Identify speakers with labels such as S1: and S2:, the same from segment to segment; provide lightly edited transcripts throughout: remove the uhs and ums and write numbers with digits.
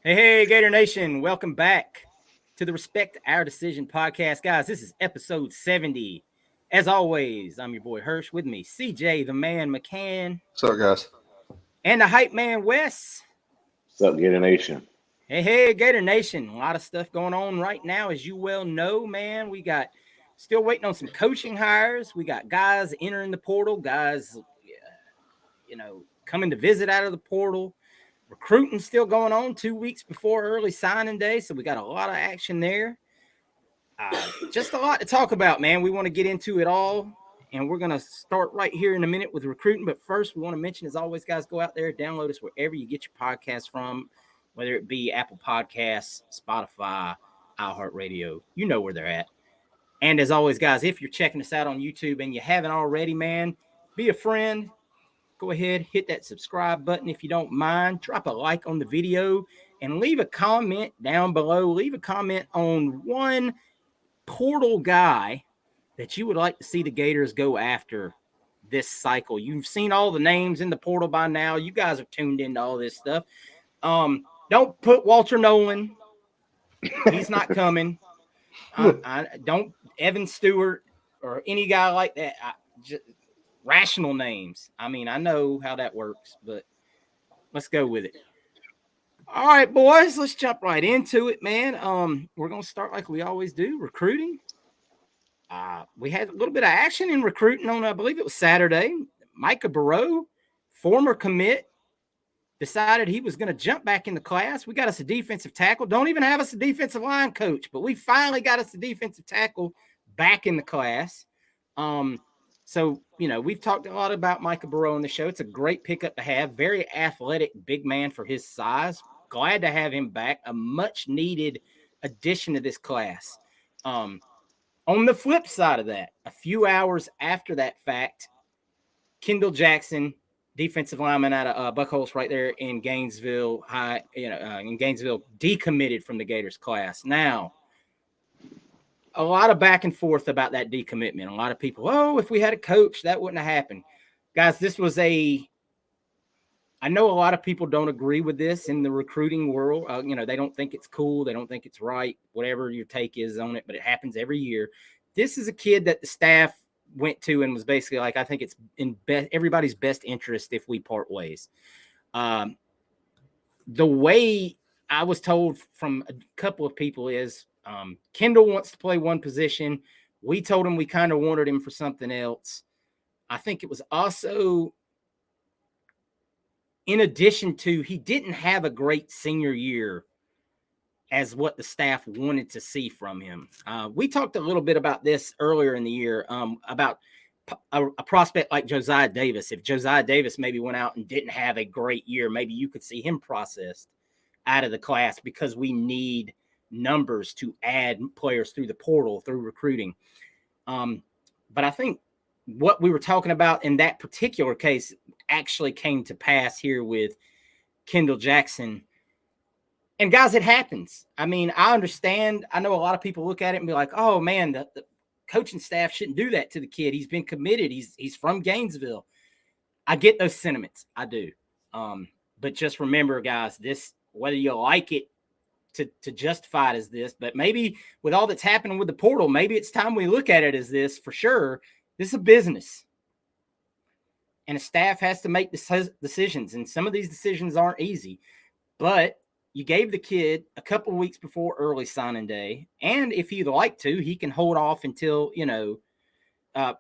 S1: Hey, Gator Nation, welcome back to the Respect Our Decision podcast. Guys, this is episode 70. As always, I'm your boy Hirsch. With me, CJ, the man McCann,
S2: What's up, guys?
S1: and the hype man Wes.
S3: What's up, Gator Nation?
S1: Hey, Gator Nation. A lot of stuff going on right now, as you well know, man. We got still waiting on some coaching hires. We got guys entering the portal, guys, coming to visit out of the portal. Recruiting still going on 2 weeks before early signing day, so we got a lot of action there. Just a lot to talk about, man. We want to get into it all, and we're going to start right here in a minute with recruiting. But first, we want to mention, as always, guys, go out there, download us wherever you get your podcasts from, whether it be Apple Podcasts, Spotify, iHeartRadio. You know where they're at. And as always, guys, if you're checking us out on YouTube and you haven't already, man, be a friend. Go ahead, hit that subscribe button if you don't mind. Drop a like on the video and leave a comment down below. Leave a comment on one portal guy that you would like to see the Gators go after this cycle. You've seen all the names in the portal by now. You guys are tuned into all this stuff. Don't put Walter Nolan. He's not coming. I don't Evan Stewart or any guy like that. Rational names. I mean, I know how that works, but let's go with it. All right, boys, let's jump right into it, man. We're gonna start like we always do, recruiting. We had a little bit of action in recruiting on, I believe it was Saturday. Micah Barrow, former commit, decided he was going to jump back in the class. We got us a defensive tackle. Don't even have us a defensive line coach, but we finally got us a defensive tackle back in the class. So, we've talked a lot about Micah Barrow on the show. It's a great pickup to have. Very athletic, big man for his size. Glad to have him back. A much-needed addition to this class. On the flip side of that, a few hours after that fact, Kendall Jackson, defensive lineman out of Buckholz right there in Gainesville, decommitted from the Gators class. Now, a lot of back and forth about that decommitment. A lot of people, if we had a coach, that wouldn't have happened. Guys, I know a lot of people don't agree with this in the recruiting world. They don't think it's cool. They don't think it's right, whatever your take is on it, but it happens every year. This is a kid that the staff went to and was basically like, I think it's in everybody's best interest if we part ways. The way I was told from a couple of people is Kendall wants to play one position. We told him we kind of wanted him for something else. I think it was also, in addition to, he didn't have a great senior year as what the staff wanted to see from him. We talked a little bit about this earlier in the year, about a prospect like Josiah Davis. If Josiah Davis maybe went out and didn't have a great year, maybe you could see him processed out of the class because we need numbers to add players through the portal, through recruiting. But I think what we were talking about in that particular case actually came to pass here with Kendall Jackson. And guys, it happens. I mean, I understand. I know a lot of people look at it and be like, oh man, the coaching staff shouldn't do that to the kid. He's been committed. He's from Gainesville. I get those sentiments. I do. But just remember, guys, this, whether you like it to justify it as this, but maybe with all that's happening with the portal, maybe it's time we look at it as this for sure. This is a business. And a staff has to make decisions. And some of these decisions aren't easy. But you gave the kid a couple of weeks before early signing day. And if he'd like to, he can hold off until, the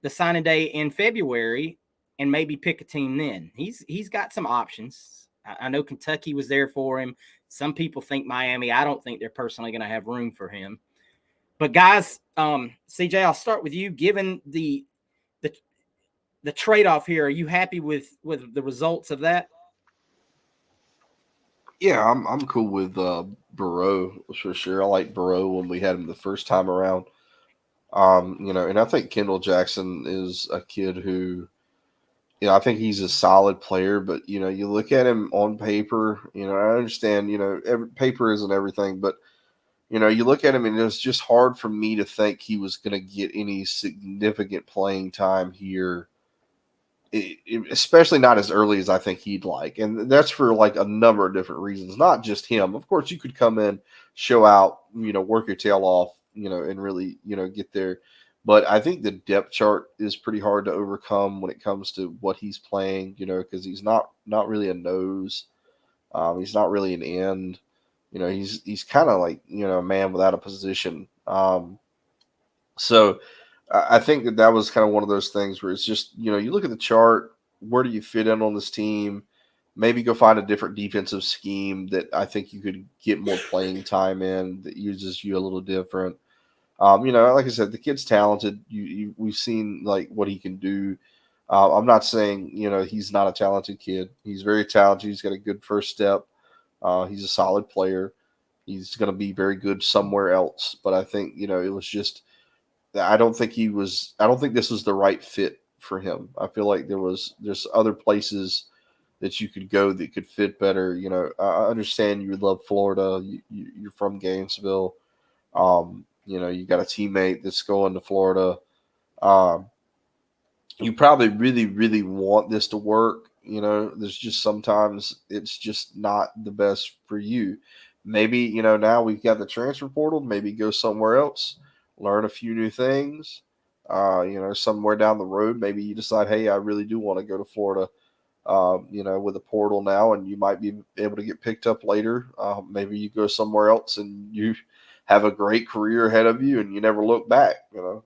S1: signing day in February and maybe pick a team then. He's got some options. I know Kentucky was there for him. Some people think Miami. I don't think they're personally going to have room for him. But guys, CJ, I'll start with you. Given the trade-off here, are you happy with the results of that?
S2: Yeah, I'm cool with Burrow for sure. I like Burrow when we had him the first time around. And I think Kendall Jackson is a kid who, I think he's a solid player. But you look at him on paper. I understand. Paper isn't everything, but you look at him and it's just hard for me to think he was going to get any significant playing time here especially not as early as I think he'd like, and that's for like a number of different reasons, not just him. Of course, you could come in, show out, work your tail off, and really, get there. But I think the depth chart is pretty hard to overcome when it comes to what he's playing, because he's not really a nose, he's not really an end, he's kind of like a man without a position. So I think that was kind of one of those things where it's just, you look at the chart, where do you fit in on this team? Maybe go find a different defensive scheme that I think you could get more playing time in that uses you a little different. Like I said, the kid's talented. We've seen like what he can do. I'm not saying he's not a talented kid. He's very talented. He's got a good first step. He's a solid player. He's going to be very good somewhere else. But I think it was just I don't think he was. I don't think this was the right fit for him. I feel like there's other places that you could go that could fit better. I understand you love Florida. You're from Gainesville. You got a teammate that's going to Florida. Um, you probably really, really want this to work. There's just sometimes it's just not the best for you. Maybe, now we've got the transfer portal, maybe go somewhere else, learn a few new things. Somewhere down the road, maybe you decide, hey, I really do want to go to Florida, with a portal now, and you might be able to get picked up later. Maybe you go somewhere else and you have a great career ahead of you and you never look back.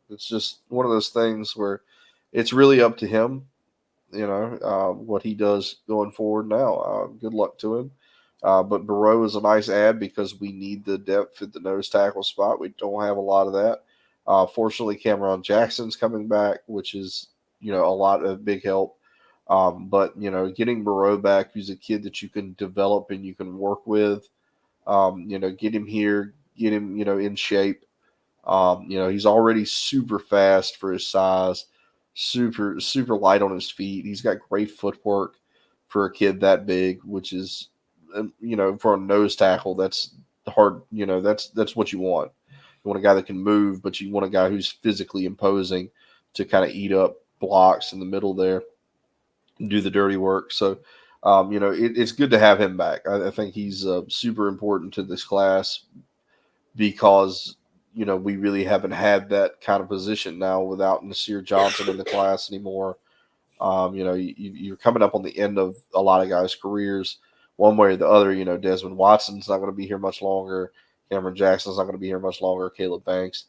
S2: It's just one of those things where it's really up to him, what he does going forward now. Good luck to him. But Burrow is a nice add because we need the depth at the nose tackle spot. We don't have a lot of that. Fortunately, Cameron Jackson's coming back, which is, a lot of big help. But, getting Burrow back, who's a kid that you can develop and you can work with, get him here, get him, in shape. He's already super fast for his size, super, super light on his feet. He's got great footwork for a kid that big, which is, for a nose tackle, that's hard. That's what you want. You want a guy that can move, but you want a guy who's physically imposing to kind of eat up blocks in the middle there and do the dirty work. So, it's good to have him back. I think he's super important to this class because we really haven't had that kind of position now without Nasir Johnson in the class anymore. You're coming up on the end of a lot of guys' careers, one way or the other. Desmond Watson's not going to be here much longer. Cameron Jackson's not going to be here much longer. Caleb Banks.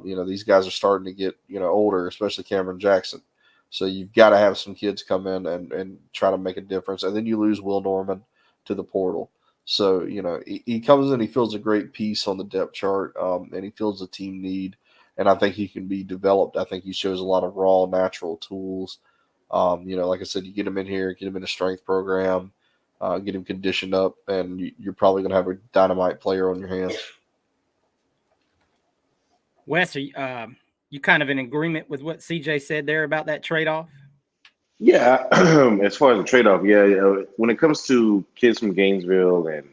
S2: These guys are starting to get older, especially Cameron Jackson. So you've got to have some kids come in and try to make a difference. And then you lose Will Norman to the portal. So, he comes in, he fills a great piece on the depth chart, and he fills a team need. And I think he can be developed. I think he shows a lot of raw, natural tools. Like I said, you get him in here, get him in a strength program, get him conditioned up, and you're probably going to have a dynamite player on your hands.
S1: Wes, you kind of in agreement with what CJ said there about that trade off?
S3: Yeah, as far as the trade-off, yeah, when it comes to kids from Gainesville, and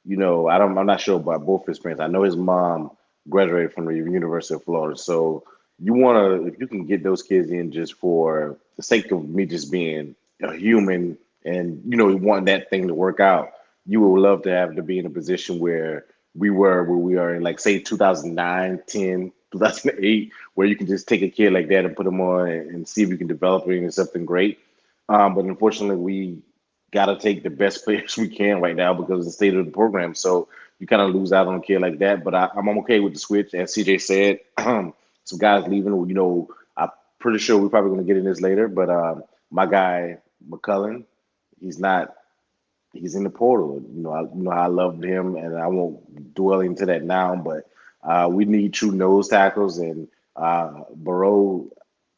S3: I'm not sure about both his parents. I know his mom graduated from the University of Florida, so if you can get those kids in just for the sake of me just being a human, and wanting that thing to work out, you would love to have to be in a position where we are in, like, say 2009, 10, 2008, where you can just take a kid like that and put him on and see if you can develop him into something great. But unfortunately, we got to take the best players we can right now because of the state of the program. So you kind of lose out on a kid like that. But I'm okay with the switch. As CJ said, some guys leaving. I'm pretty sure we're probably going to get in this later. But my guy McCullen, he's not. He's in the portal. I loved him, and I won't dwell into that now. But we need true nose tackles, and Burrow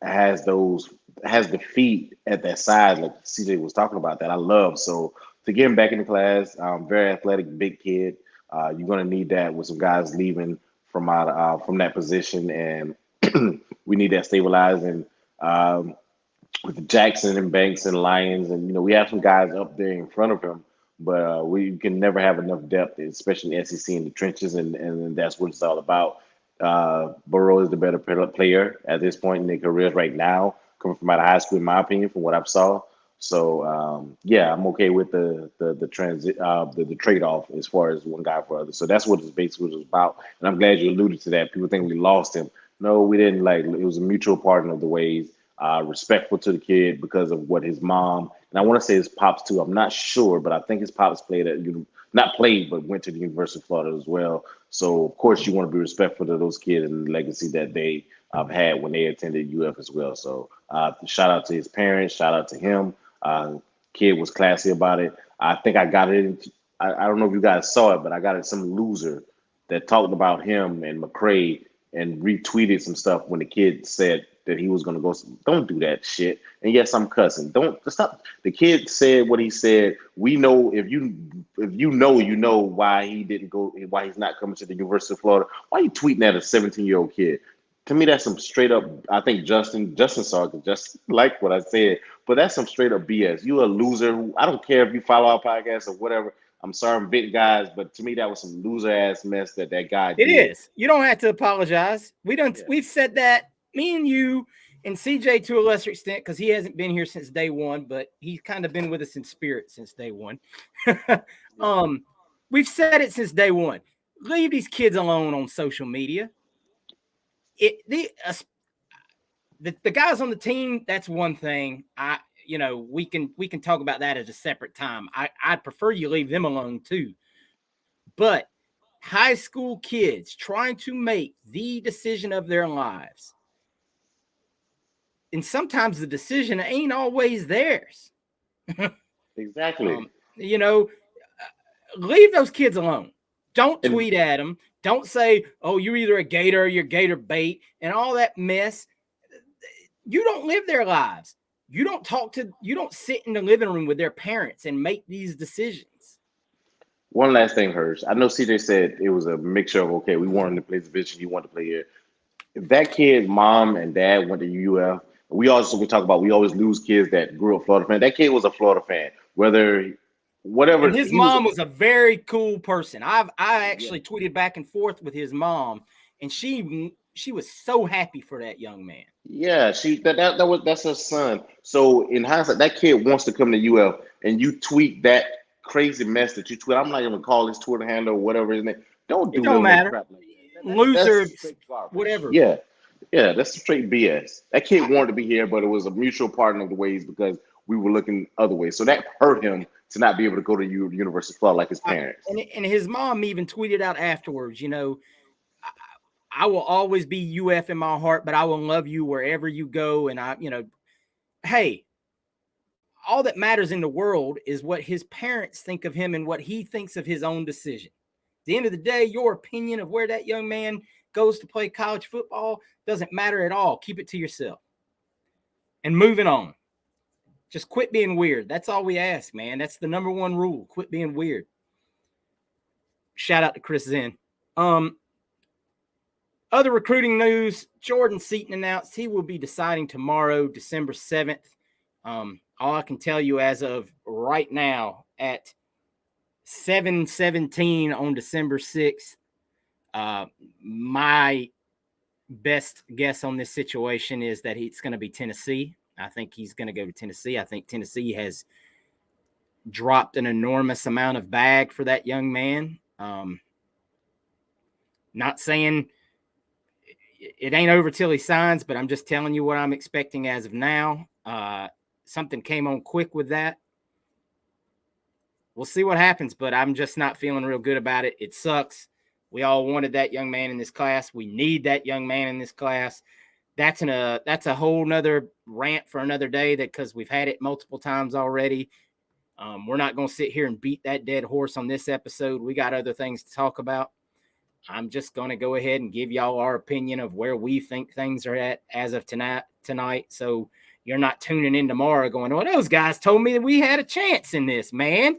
S3: has the feet at that size, like CJ was talking about, that I love. So to get him back in the class, very athletic, big kid. You're gonna need that with some guys leaving from that position, and we need that stabilized. And with Jackson and Banks and Lyons, and we have some guys up there in front of him, but we can never have enough depth, especially in the SEC in the trenches, and that's what it's all about. Burrow is the better player at this point in their careers right now. coming from out of high school, in my opinion, from what I've saw. So yeah, I'm okay with the transit the trade off as far as one guy for other. So that's what it's basically was about. And I'm glad you alluded to that. People think we lost him. No, we didn't. Like, it was a mutual parting of the ways. Respectful to the kid because of what his mom, and I want to say his pops too. I'm not sure, but I think his pops played at not played, but went to the University of Florida as well. So of course you want to be respectful to those kids and the legacy that they had when they attended UF as well. So shout out to his parents, shout out to him. Uh, Kid was classy about it. I think I got it. I don't know if you guys saw it, but I got it. Some loser that talked about him and McCray and retweeted some stuff when the kid said that he was going to go. Don't do that shit. And yes, I'm cussing. Don't stop. The kid said what he said. We know if you know why he didn't go, why he's not coming to the University of Florida. Why are you tweeting at a 17-year-old kid? To me, that's some straight up. I think Justin saw it, just like what I said, but that's some straight up BS. You a loser. I don't care if you follow our podcast or whatever. I'm sorry, I'm big guys, but to me, that was some loser ass mess that guy
S1: It
S3: did.
S1: is. You don't have to apologize.
S3: Yeah.
S1: We've said that. Me and you and CJ to a lesser extent, because he hasn't been here since day one, but he's kind of been with us in spirit since day one. We've said it since day one. Leave these kids alone on social media. The guys on the team, that's one thing. We can talk about that at a separate time. I'd prefer you leave them alone too. But high school kids trying to make the decision of their lives, and sometimes the decision ain't always theirs.
S3: Exactly.
S1: Leave those kids alone. Don't
S3: And
S1: tweet at them. Don't say, oh, you're either a Gator or you're Gator bait and all that mess. You don't live their lives. You don't sit in the living room with their parents and make these decisions.
S3: one last thing, Hirsch. I know CJ said it was a mixture of, okay, we wanted to play the position, he wanted to play here. If that kid's mom and dad went to UF, we talk about, we always lose kids that grew up Florida fan. That kid was a Florida fan, whatever
S1: And his
S3: he was.
S1: mom was a very cool person. I
S3: Yeah,
S1: actually tweeted back and forth with his mom, and she was so happy for that young man.
S3: yeah, that's her son. So in hindsight, that kid wants to come to UF, and you tweet that crazy mess that you tweet. I'm not even gonna call his Twitter handle or whatever his name. Don't
S1: It
S3: do
S1: don't
S3: no
S1: matter.
S3: crap like that.
S1: Loser,
S3: That's straight garbage.
S1: whatever.
S3: Yeah, yeah, that's straight BS. That kid wanted to be here, but it was a mutual parting of the ways because we were looking other ways. So that hurt him to not be able to go to University of Florida like his parents.
S1: And his mom even tweeted out afterwards, I will always be UF in my heart, but I will love you wherever you go. And hey, all that matters in the world is what his parents think of him and what he thinks of his own decision. At the end of the day, your opinion of where that young man goes to play college football doesn't matter at all. Keep it to yourself. And moving on. Just quit being weird. That's all we ask, man. That's the number one rule. Quit being weird. Shout out to Chris Zen. Other recruiting news, Jordan Seaton announced he will be deciding tomorrow, December 7th. All I can tell you as of right now at 7:17 on December 6th, my best guess on this situation is that it's going to be Tennessee. I think he's going to go to Tennessee. I think Tennessee has dropped an enormous amount of bag for that young man. Not saying it ain't over till he signs, but I'm just telling you what I'm expecting as of now. Something came on quick with that. We'll see what happens, but I'm just not feeling real good about it. It sucks. We all wanted that young man in this class. We need that young man in this class. That's a whole nother rant for another day, that because we've had it multiple times already. We're not going to sit here and beat that dead horse on this episode. We got other things to talk about. I'm just going to go ahead and give y'all our opinion of where we think things are at as of tonight. So you're not tuning in tomorrow going, well, those guys told me that we had a chance in this, man.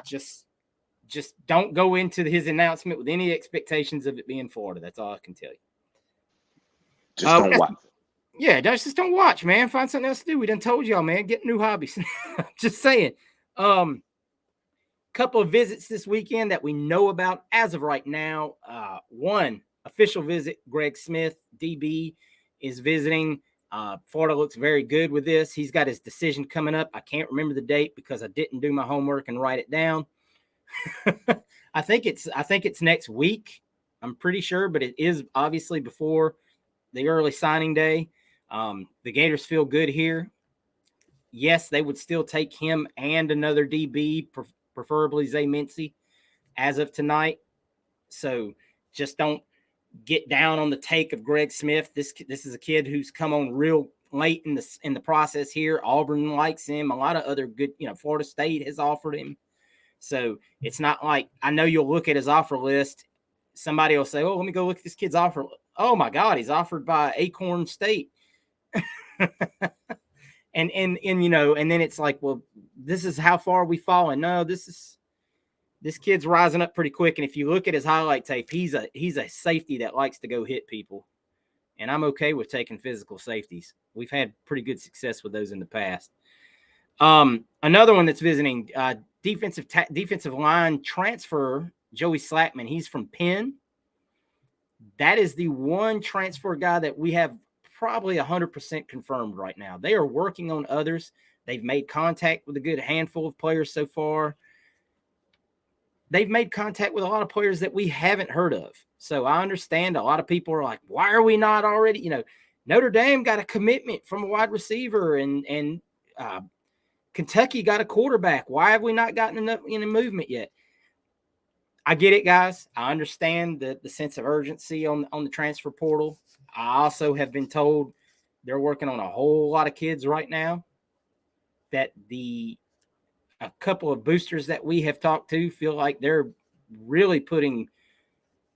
S1: Just don't go into his announcement with any expectations of it being Florida. That's all I can tell you.
S3: Just don't watch.
S1: Yeah, just don't watch, man. Find something else to do. We done told y'all, man. Get new hobbies. Just saying. Couple of visits this weekend that we know about as of right now. One official visit, Greg Smith, DB, is visiting. Florida looks very good with this. He's got his decision coming up. I can't remember the date because I didn't do my homework and write it down. I think it's next week. I'm pretty sure, but it is obviously before the early signing day. The Gators feel good here. Yes, they would still take him and another DB, preferably Zay Mincy, as of tonight. So just don't get down on the take of Greg Smith. This is a kid who's come on real late in the process here. Auburn likes him. A lot of other good, Florida State has offered him. So it's not like, I know you'll look at his offer list. Somebody will say, "Oh, let me go look at this kid's offer. Oh my God, he's offered by Acorn State." and then it's like, well, this is how far we fallen. No, this kid's rising up pretty quick. And if you look at his highlight tape, he's a safety that likes to go hit people. And I'm okay with taking physical safeties. We've had pretty good success with those in the past. Another one that's visiting, defensive line transfer, Joey Slackman. He's from Penn. That is the one transfer guy that we have probably 100% confirmed right now. They are working on others. They've made contact with a good handful of players so far. They've made contact with a lot of players that we haven't heard of. So I understand a lot of people are like, why are we not already? Notre Dame got a commitment from a wide receiver and Kentucky got a quarterback. Why have we not gotten enough movement yet? I get it, guys. I understand the sense of urgency on the transfer portal. I also have been told they're working on a whole lot of kids right now that a couple of boosters that we have talked to feel like they're really putting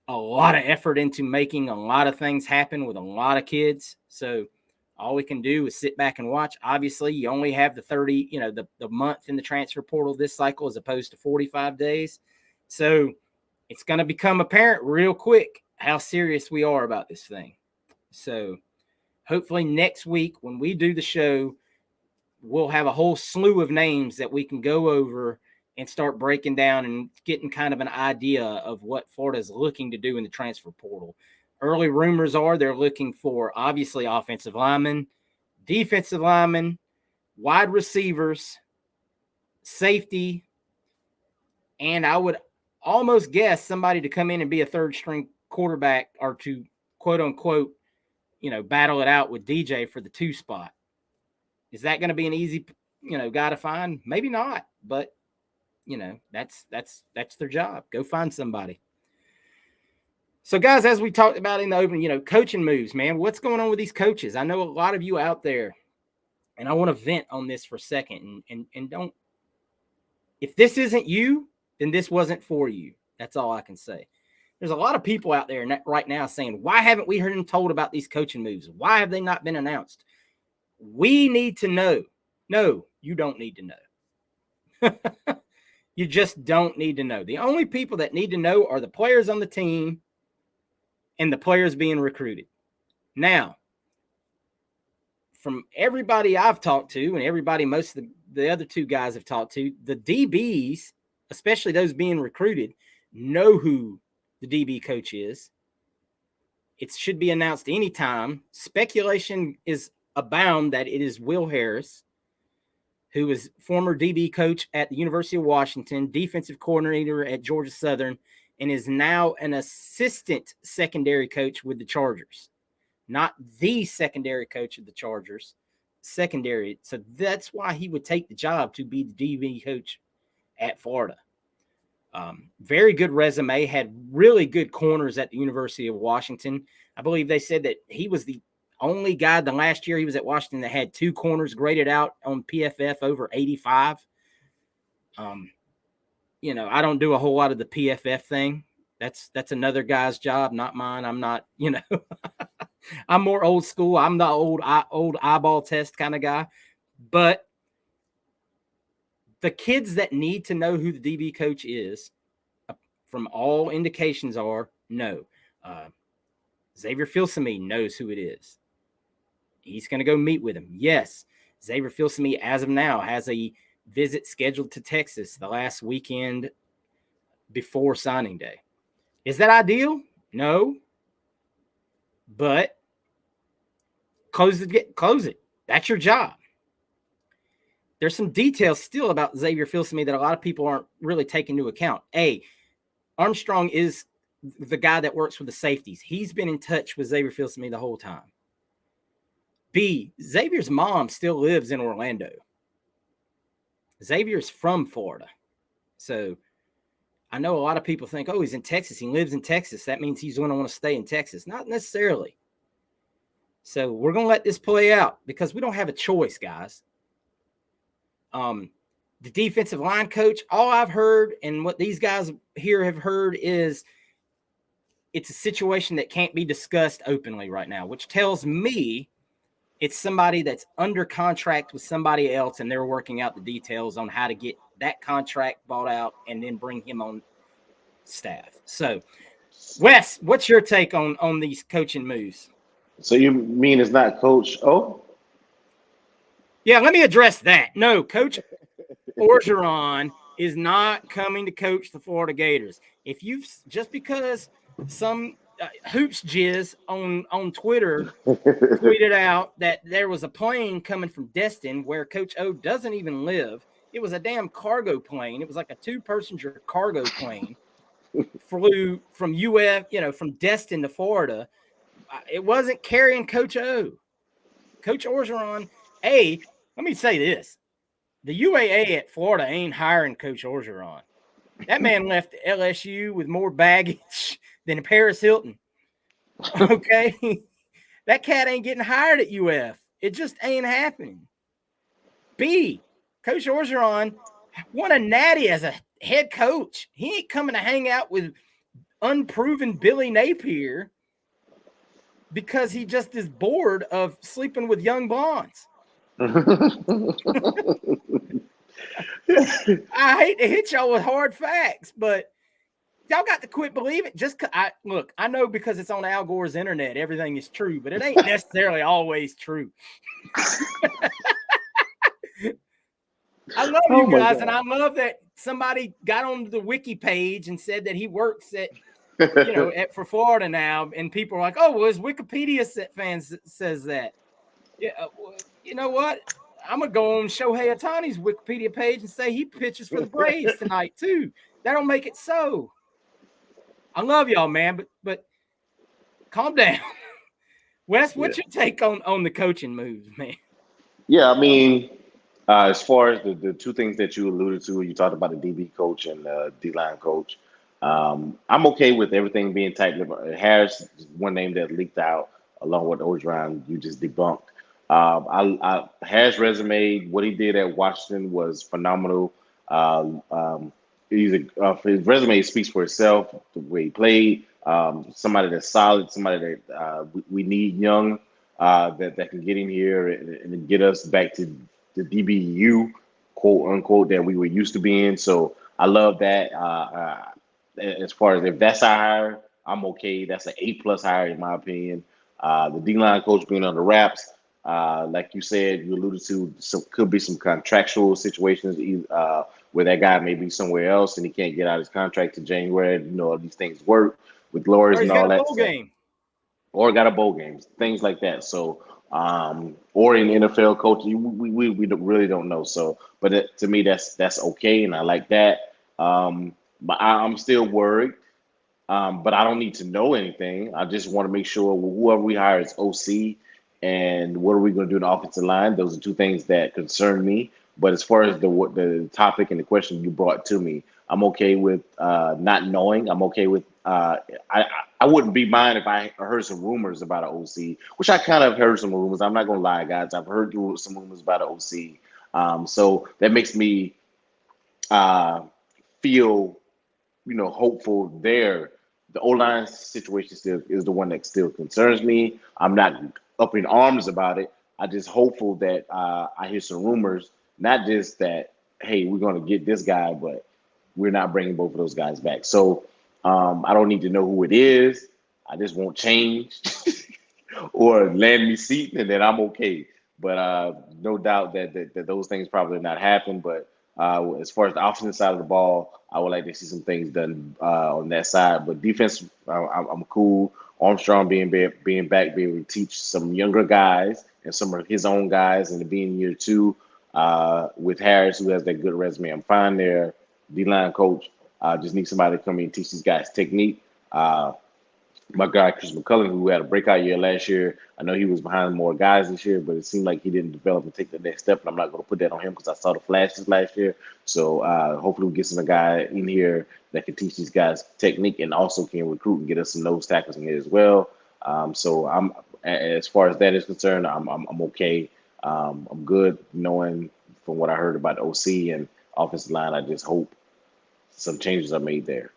S1: a lot of effort into making a lot of things happen with a lot of kids. So all we can do is sit back and watch. Obviously, you only have the 30, the month in the transfer portal this cycle as opposed to 45 days. So it's going to become apparent real quick how serious we are about this thing. So hopefully next week when we do the show, we'll have a whole slew of names that we can go over and start breaking down and getting kind of an idea of what Florida is looking to do in the transfer portal. Early rumors are they're looking for, obviously, offensive linemen, defensive linemen, wide receivers, safety, and I would almost guess somebody to come in and be a third-string quarterback or to, quote-unquote, battle it out with DJ for the 2 spot. Is that going to be an easy, guy to find? Maybe not, but, that's their job. Go find somebody. So, guys, as we talked about in the open, coaching moves, man, what's going on with these coaches? I know a lot of you out there, and I want to vent on this for a second. And don't, if this isn't you, then this wasn't for you. That's all I can say. There's a lot of people out there right now saying, why haven't we heard them told about these coaching moves? Why have they not been announced? We need to know. No, you don't need to know. You just don't need to know. The only people that need to know are the players on the team and the players being recruited. Now, from everybody I've talked to and everybody most of the other 2 guys have talked to, the DBs, especially those being recruited, know who the DB coach is. It should be announced anytime. Speculation is abound that it is Will Harris, who is former DB coach at the University of Washington, defensive coordinator at Georgia Southern, and is now an assistant secondary coach with the Chargers. Not the secondary coach of the Chargers, secondary. So that's why he would take the job to be the DB coach at Florida. Very good resume, had really good corners at the University of Washington. I believe they said that he was the only guy the last year he was at Washington that had 2 corners graded out on PFF over 85. I don't do a whole lot of the PFF thing. That's another guy's job, not mine. I'm not, I'm more old school. I'm the old eyeball test kind of guy. But the kids that need to know who the DB coach is, from all indications are, no. Xavier Filsaime knows who it is. He's going to go meet with him. Yes, Xavier Filsaime, as of now, has a visit scheduled to Texas the last weekend before signing day. Is that ideal? No. But Close it. That's your job. There's some details still about Xavier Filsaime that a lot of people aren't really taking into account. A, Armstrong is the guy that works with the safeties. He's been in touch with Xavier Filsaime the whole time. B, Xavier's mom still lives in Orlando. Xavier's from Florida. So I know a lot of people think, oh, he's in Texas. He lives in Texas. That means he's going to want to stay in Texas. Not necessarily. So we're going to let this play out because we don't have a choice, guys. The defensive line coach, all I've heard and what these guys here have heard is it's a situation that can't be discussed openly right now, which tells me it's somebody that's under contract with somebody else and they're working out the details on how to get that contract bought out and then bring him on staff. So, Wes, what's your take on these coaching moves?
S3: So you mean it's not Coach O?
S1: Yeah, let me address that. No, Coach Orgeron is not coming to coach the Florida Gators. If you've just because some hoops jizz on Twitter tweeted out that there was a plane coming from Destin where Coach O doesn't even live. It was a damn cargo plane. It was like a 2-passenger cargo plane. Flew from from Destin to Florida. It wasn't carrying Coach O. Coach Orgeron, let me say this. The UAA at Florida ain't hiring Coach Orgeron. That man left LSU with more baggage than Paris Hilton. Okay? That cat ain't getting hired at UF. It just ain't happening. B, Coach Orgeron won a natty as a head coach. He ain't coming to hang out with unproven Billy Napier because he just is bored of sleeping with young blondes. I hate to hit y'all with hard facts, but y'all got to quit believing. I know because it's on Al Gore's internet, everything is true, but it ain't necessarily always true. I love you guys, and I love that somebody got on the wiki page and said that he works at for Florida now, and people are like, "Oh, well, his Wikipedia fans says that." Yeah, you know what? I'm gonna go on Shohei Ohtani's Wikipedia page and say he pitches for the Braves tonight too. That don't make it so. I love y'all, man, but calm down. Wes, what's your take on the coaching moves, man?
S3: Yeah, I mean, as far as the two things that you alluded to, you talked about the DB coach and the D line coach. I'm okay with everything being tight-lipped. Harris is one name that leaked out along with Orgeron. You just debunked. Harris' resume, what he did at Washington was phenomenal. His resume speaks for itself. The way he played, somebody that's solid, somebody that we need young that can get in here and get us back to the DBU, quote unquote, that we were used to being. So I love that. As far as if that's our hire, I'm okay. That's an A+ hire in my opinion. The D line coach being on the wraps, like you said, you alluded to, could be some contractual situations where that guy may be somewhere else and he can't get out his contract to January. These things work with lawyers and all that stuff.
S1: Game.
S3: Or got a bowl game, things like that. So, or in NFL coaching, we really don't know. So, but to me, that's okay, and I like that. But I'm still worried. But I don't need to know anything. I just want to make sure whoever we hire is OC, and what are we going to do in the offensive line? Those are two things that concern me. But as far as the topic and the question you brought to me, I'm okay with not knowing. I'm okay with I wouldn't be mine if I heard some rumors about an OC, which I kind of heard some rumors. I'm not going to lie, guys. I've heard some rumors about an OC. So that makes me feel hopeful there. The O-line situation still is the one that still concerns me. I'm not up in arms about it. I just hopeful that I hear some rumors, not just that, hey, we're going to get this guy, but we're not bringing both of those guys back. So I don't need to know who it is. I just won't change or land me seat, and then I'm okay. But no doubt that those things probably not happen. But as far as the offensive side of the ball, I would like to see some things done on that side. But defense, I'm cool. Armstrong being back, being able to teach some younger guys and some of his own guys, and to be in year two with Harris, who has that good resume. I'm fine there. D line coach just need somebody to come in and teach these guys technique. My guy Chris McCullum, who had a breakout year last year. I know he was behind more guys this year, but it seemed like he didn't develop and take the next step. And I'm not going to put that on him because I saw the flashes last year. So hopefully we get some guy in here that can teach these guys technique and also can recruit and get us some nose tackles in here as well. So I'm as far as that is concerned, I'm okay. I'm good knowing from what I heard about the OC and offensive line. I just hope some changes are made there.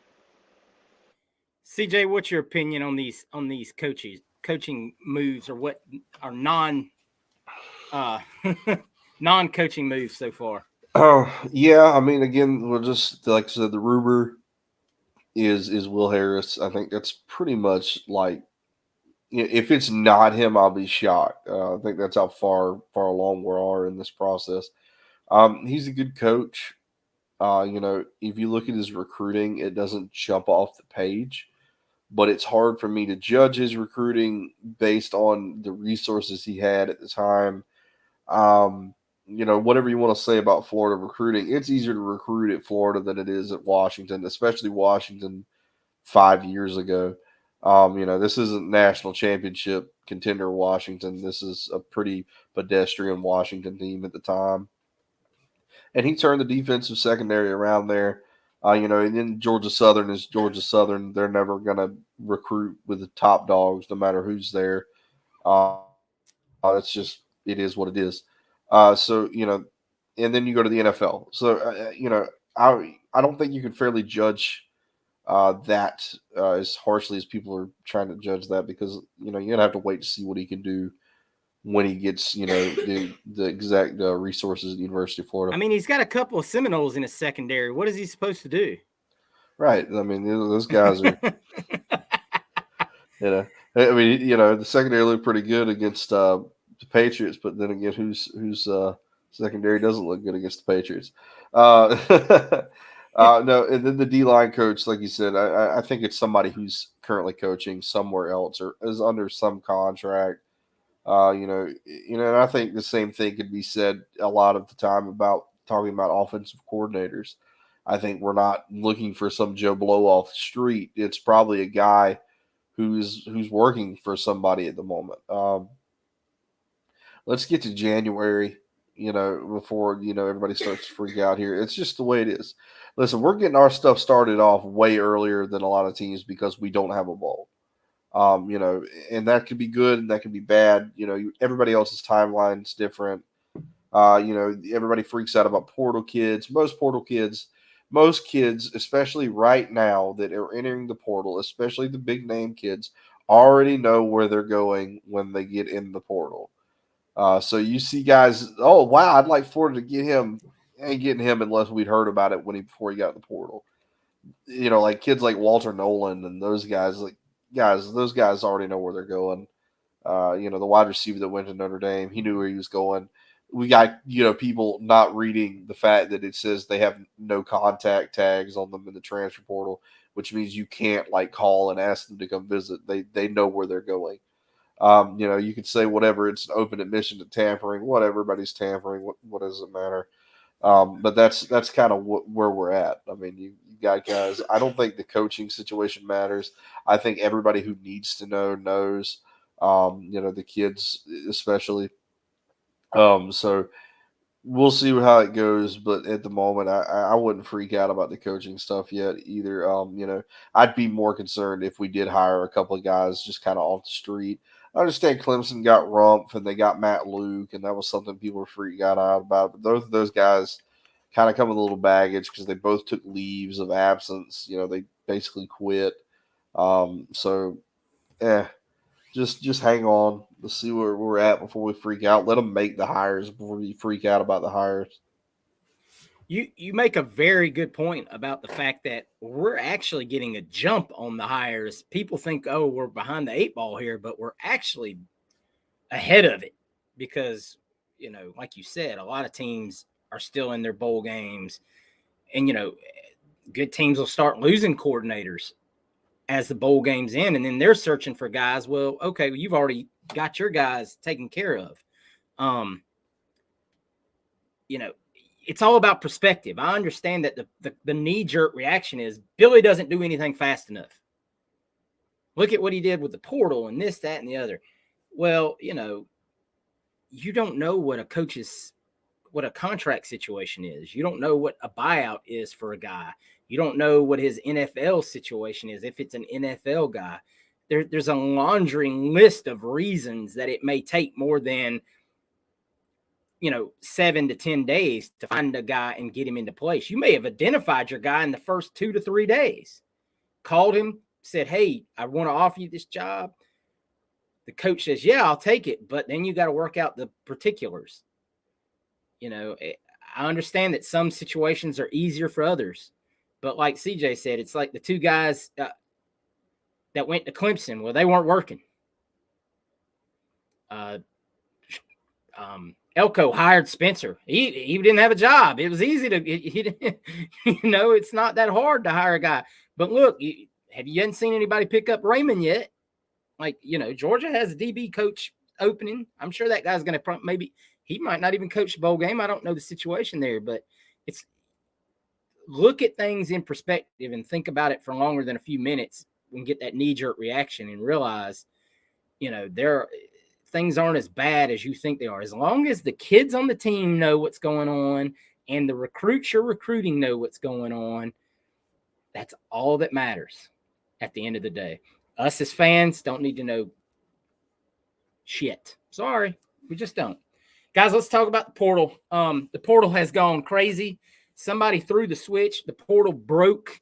S1: CJ, what's your opinion on these coaching moves, or what are uh non coaching moves so far?
S2: Yeah, I mean, again, we'll just like I said, the rumor is Will Harris. I think that's pretty much like, if it's not him, I'll be shocked. I think that's how far along we are in this process. He's a good coach. If you look at his recruiting, it doesn't jump off the page, but it's hard for me to judge his recruiting based on the resources he had at the time. Um, whatever you want to say about Florida recruiting, it's easier to recruit at Florida than it is at Washington, especially Washington 5 years ago. This isn't national championship contender Washington. This is a pretty pedestrian Washington team at the time, and he turned the defensive secondary around there. And then Georgia Southern is Georgia Southern. They're never gonna recruit with the top dogs, no matter who's there. It's just, it is what it is. And then you go to the NFL. So I don't think you can fairly judge that as harshly as people are trying to judge that, because you're gonna have to wait to see what he can do when he gets the exact resources at the University of
S1: I
S2: Florida.
S1: mean, he's got a couple of Seminoles in his secondary. What is he supposed to do?
S2: Right. I mean, those guys are, you know, I mean, the secondary looked pretty good against the Patriots, but then again, whose secondary doesn't look good against the Patriots? Uh, no, and then the D line coach, like you said, I think it's somebody who's currently coaching somewhere else or is under some contract. And I think the same thing could be said a lot of the time about talking about offensive coordinators. I think we're not looking for some Joe Blow off the street. It's probably a guy who's working for somebody at the moment. Let's get to January, before everybody starts to freak out here. It's just the way it is. Listen, we're getting our stuff started off way earlier than a lot of teams because we don't have a bowl. And that could be good and that could be bad. Everybody else's timeline's different. Everybody freaks out about portal kids. Most kids, especially right now that are entering the portal, especially the big name kids, already know where they're going when they get in the portal. So you see guys, oh wow, I'd like Florida to get him. Ain't getting him unless we'd heard about it before he got in the portal. Like kids like Walter Nolan and those guys, those guys already know where they're going. The wide receiver that went to Notre Dame, he knew where he was going. We got, people not reading the fact that it says they have no contact tags on them in the transfer portal, which means you can't like call and ask them to come visit. They know where they're going. You could say whatever, it's an open admission to tampering, whatever, everybody's tampering. What does it matter? But that's kind of where we're at. I mean, you got guys. I don't think the coaching situation matters. I think everybody who needs to know knows. The kids especially. So we'll see how it goes. But at the moment, I wouldn't freak out about the coaching stuff yet either. I'd be more concerned if we did hire a couple of guys just kind of off the street. I understand Clemson got Rumpf and they got Matt Luke, and that was something people were freaking out about. But both of those guys kind of come with a little baggage because they both took leaves of absence. They basically quit. So, eh, just hang on. Let's see where we're at before we freak out. Let them make the hires before we freak out about the hires.
S1: You make a very good point about the fact that we're actually getting a jump on the hires. People think, oh, we're behind the eight ball here, but we're actually ahead of it because, like you said, a lot of teams are still in their bowl games, and good teams will start losing coordinators. as the bowl game's in, and then they're searching for guys. Well, okay, you've already got your guys taken care of. It's all about perspective. I understand that the knee-jerk reaction is Billy doesn't do anything fast enough. Look at what he did with the portal and this, that, and the other. Well, you don't know what a contract situation is. You don't know what a buyout is for a guy. You don't know what his NFL situation is. If it's an NFL guy, there's a laundry list of reasons that it may take more than 7 to 10 days to find a guy and get him into place. You may have identified your guy in the first 2 to 3 days, called him, said, "Hey, I want to offer you this job." The coach says, "Yeah, I'll take it," but then you got to work out the particulars. I understand that some situations are easier for others, but like CJ said, it's like the two guys that went to Clemson. Well, they weren't working. Elko hired Spencer. He didn't have a job. It was easy to, he didn't, it's not that hard to hire a guy. But look, you hadn't seen anybody pick up Raymond yet. Like, Georgia has a DB coach opening. I'm sure that guy's going to maybe he might not even coach the bowl game. I don't know the situation there, but it's look at things in perspective and think about it for longer than a few minutes and get that knee-jerk reaction and realize, things aren't as bad as you think they are. As long as the kids on the team know what's going on and the recruits you're recruiting know what's going on, that's all that matters at the end of the day. Us as fans don't need to know shit. Sorry, we just don't. Guys, let's talk about the portal. The portal has gone crazy. Somebody threw the switch. The portal broke.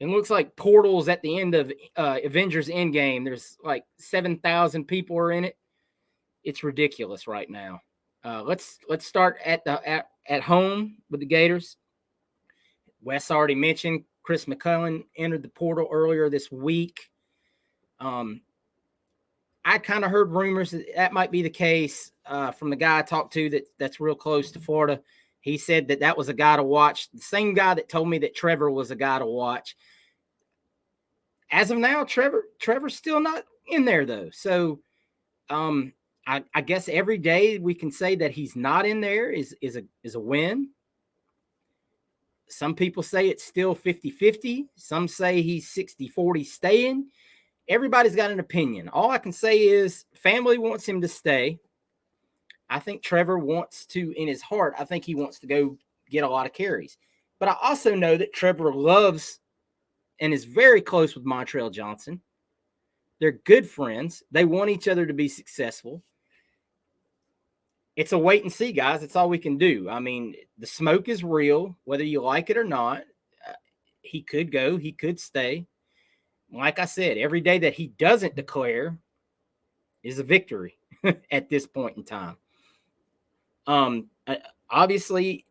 S1: It looks like portals at the end of Avengers Endgame. There's like 7,000 people are in it. It's ridiculous right now. Let's start at home with the Gators. Wes already mentioned Chris McCullen entered the portal earlier this week. I kind of heard rumors that might be the case from the guy I talked to that's real close to Florida. He said that was a guy to watch. The same guy that told me that Trevor was a guy to watch. As of now, Trevor's still not in there, though. So I guess every day we can say that he's not in there is a win. Some people say it's still 50-50. Some say he's 60-40 staying. Everybody's got an opinion. All I can say is family wants him to stay. I think Trevor wants to, in his heart, I think he wants to go get a lot of carries. But I also know that Trevor loves and is very close with Montrell Johnson. They're good friends. They want each other to be successful. It's a wait and see, guys. It's all we can do. I mean, the smoke is real, whether you like it or not. He could go. He could stay. Like I said, every day that he doesn't declare is a victory at this point in time. Obviously,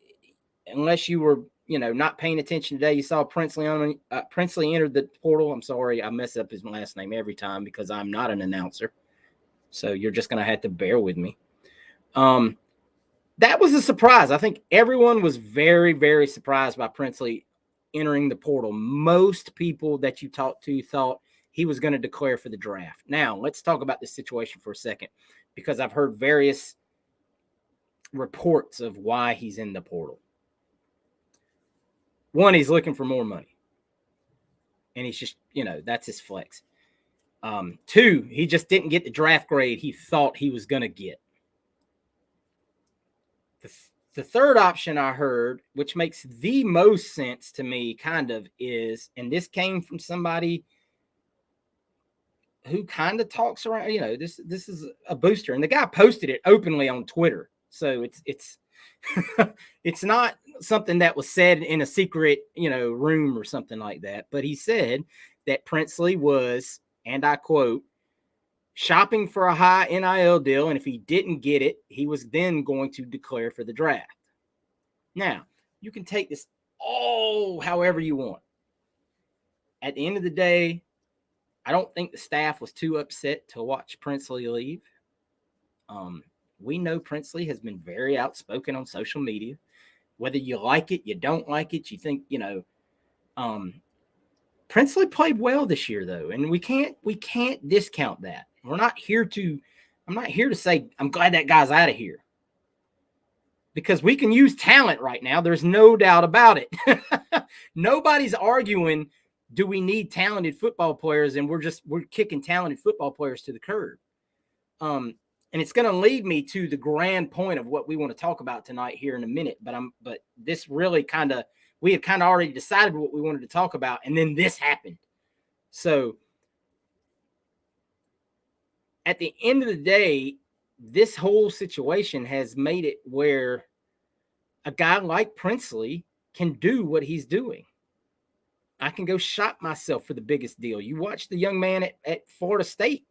S1: unless you were, not paying attention today, you saw Princely entered the portal. I'm sorry, I mess up his last name every time because I'm not an announcer. So you're just going to have to bear with me. That was a surprise. I think everyone was very, very surprised by Princely entering the portal. Most people that you talked to thought he was going to declare for the draft. Now, let's talk about this situation for a second, because I've heard various reports of why he's in the portal. One, he's looking for more money. And he's just, that's his flex. Two, he just didn't get the draft grade he thought he was going to get. The third option I heard, which makes the most sense to me, kind of is, and this came from somebody who kind of talks around, this is a booster, and the guy posted it openly on Twitter. So it's it's not something that was said in a secret, room or something like that. But he said that Princely was, and I quote, shopping for a high NIL deal, and if he didn't get it, he was then going to declare for the draft. Now, you can take this all however you want. At the end of the day, I don't think the staff was too upset to watch Princely leave. We know Princely has been very outspoken on social media. Whether you like it, you don't like it, you think, Princely played well this year though, and we can't discount that. We're not here to I'm not here to say I'm glad that guy's out of here because we can use talent right now. There's no doubt about it. Nobody's arguing do we need talented football players and we're kicking talented football players to the curb. Um, and it's going to lead me to the grand point of what we want to talk about tonight here in a minute. But this really we had kind of already decided what we wanted to talk about, and then this happened. So at the end of the day, this whole situation has made it where a guy like Princely can do what he's doing. I can go shop myself for the biggest deal. You watch the young man at Florida State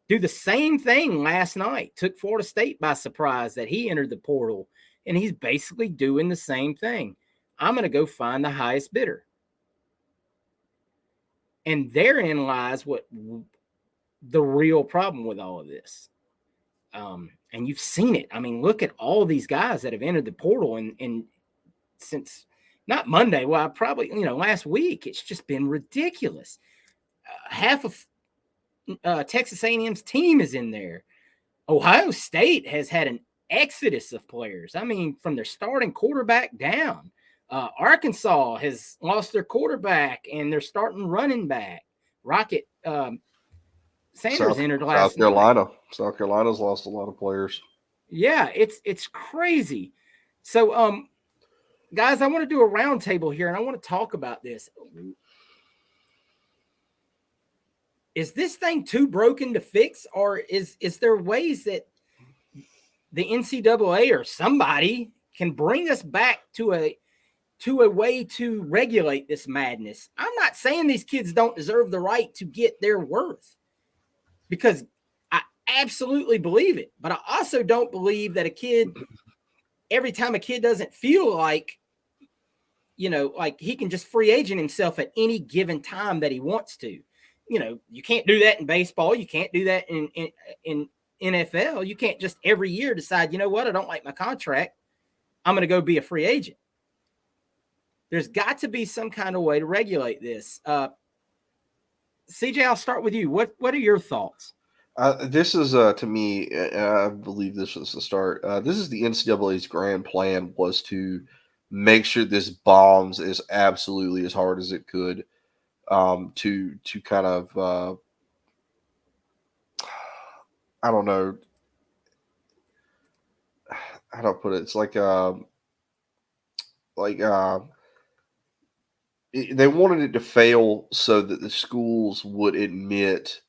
S1: do the same thing last night. Took Florida State by surprise that he entered the portal, and he's basically doing the same thing. I'm going to go find the highest bidder. And therein lies what the real problem with all of this. And you've seen it. I mean, look at all these guys that have entered the portal and since not Monday, well, probably, last week, it's just been ridiculous. Half of Texas A&M's team is in there. Ohio State has had an exodus of players. I mean, from their starting quarterback down. Arkansas has lost their quarterback and their starting running back. Rocket Sanders entered last night.
S2: South Carolina's lost a lot of players.
S1: Yeah, it's crazy. So, guys, I want to do a roundtable here, and I want to talk about this. Is this thing too broken to fix, or is there ways that the NCAA or somebody can bring us back to a way to regulate this madness? I'm not saying these kids don't deserve the right to get their worth, because I absolutely believe it. But I also don't believe that every time a kid doesn't feel like, like he can just free agent himself at any given time that he wants to. You can't do that in baseball. You can't do that in NFL. You can't just every year decide, you know what, I don't like my contract, I'm going to go be a free agent. There's got to be some kind of way to regulate this. CJ, I'll start with you. What are your thoughts?
S2: This is to me. I believe this was the start. This is the NCAA's grand plan, was to make sure this bombs as absolutely as hard as it could. To kind of I don't know how to put it. It's like they wanted it to fail so that the schools would admit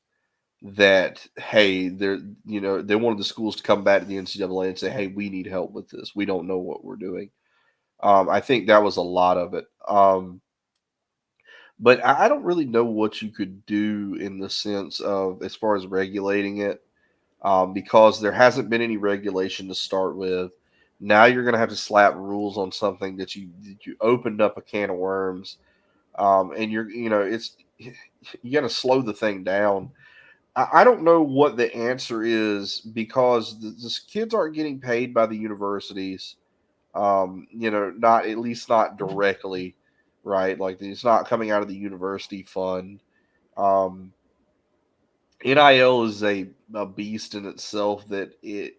S2: that, hey, they wanted the schools to come back to the NCAA and say, hey, we need help with this. We don't know what we're doing. I think that was a lot of it. But I don't really know what you could do in the sense of as far as regulating it, because there hasn't been any regulation to start with. Now you're going to have to slap rules on something that you opened up a can of worms, and it's you got to slow the thing down. I don't know what the answer is, because the kids aren't getting paid by the universities. Not, at least not directly, right? Like, it's not coming out of the university fund. Um, NIL is a beast in itself. That when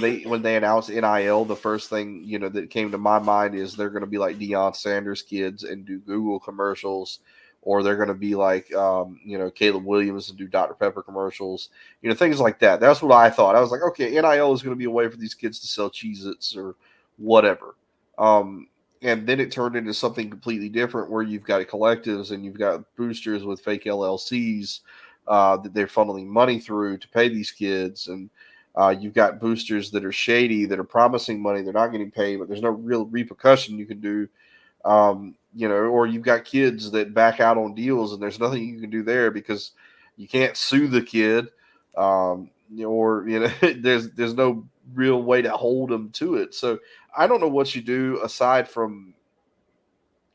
S2: they announced NIL, the first thing that came to my mind is they're going to be like Deion Sanders kids and do Google commercials, or they're going to be like Caleb Williams and do Dr. Pepper commercials, things like that. That's what I thought. I was like, okay, NIL is going to be a way for these kids to sell Cheez-Its or whatever. And then it turned into something completely different, where you've got collectives and you've got boosters with fake LLCs that they're funneling money through to pay these kids. And you've got boosters that are shady, that are promising money. They're not getting paid, but there's no real repercussion you can do. Or you've got kids that back out on deals, and there's nothing you can do there because you can't sue the kid. There's no real way to hold them to it. So I don't know what you do aside from,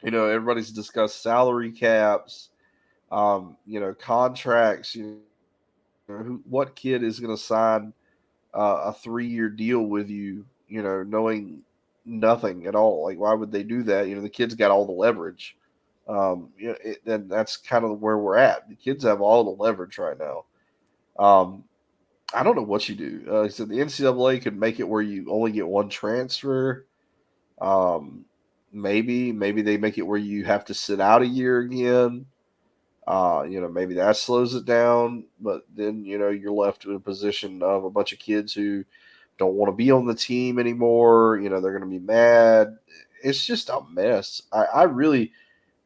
S2: everybody's discussed salary caps, contracts. What kid is going to sign a 3-year deal with you, knowing nothing at all? Like, why would they do that? The kid's got all the leverage. And that's kind of where we're at. The kids have all the leverage right now. Um, I don't know what you do. So the NCAA could make it where you only get one transfer. Um, maybe they make it where you have to sit out a year again. Maybe that slows it down. But then you're left in a position of a bunch of kids who don't want to be on the team anymore. They're going to be mad. It's just a mess. I really,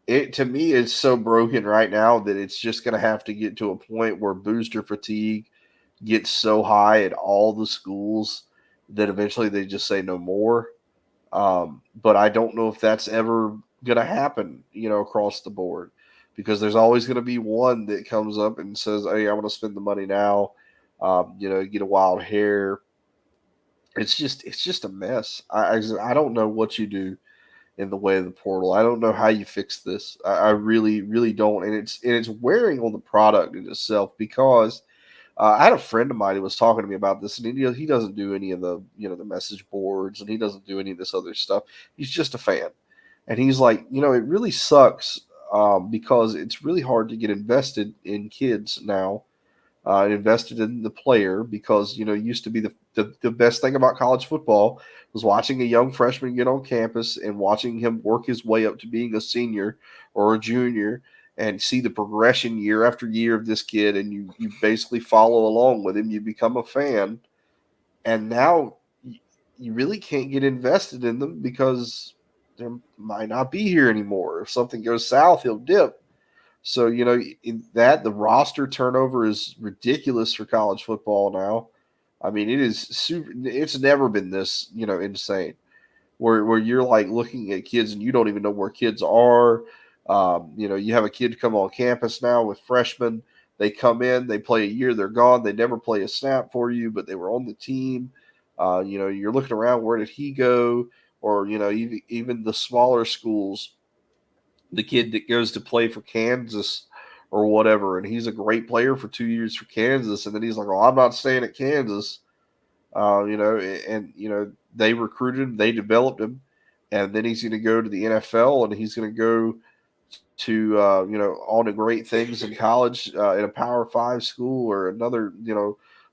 S2: it to me is so broken right now that it's just going to have to get to a point where booster fatigue gets so high at all the schools that eventually they just say no more. But I don't know if that's ever going to happen, across the board, because there's always going to be one that comes up and says, "Hey, I want to spend the money now." Get a wild hair. It's just a mess. I don't know what you do in the way of the portal. I don't know how you fix this. I really really don't, and it's wearing on the product in itself because I had a friend of mine who was talking to me about this, and he doesn't do any of the the message boards, and he doesn't do any of this other stuff. He's just a fan, and he's like, it really sucks because it's really hard to get invested in kids now, invested in the player because it used to be the best thing about college football was watching a young freshman get on campus and watching him work his way up to being a senior or a junior and see the progression year after year of this kid, and you basically follow along with him. You become a fan, and now you really can't get invested in them because they might not be here anymore. If something goes south, he'll dip. So in that the roster turnover is ridiculous for college football now. I mean, it is super. It's never been this insane. Where you're like looking at kids and you don't even know where kids are. You have a kid come on campus now with freshmen. They come in, they play a year, they're gone. They never play a snap for you, but they were on the team. You're looking around. Where did he go? Or even the smaller schools, the kid that goes to play for Kansas or whatever, and he's a great player for 2 years for Kansas, and then he's like, "Oh, I'm not staying at Kansas," and they recruited him, they developed him, and then he's going to go to the NFL, and he's going to go to all the great things in college in a Power Five school or another,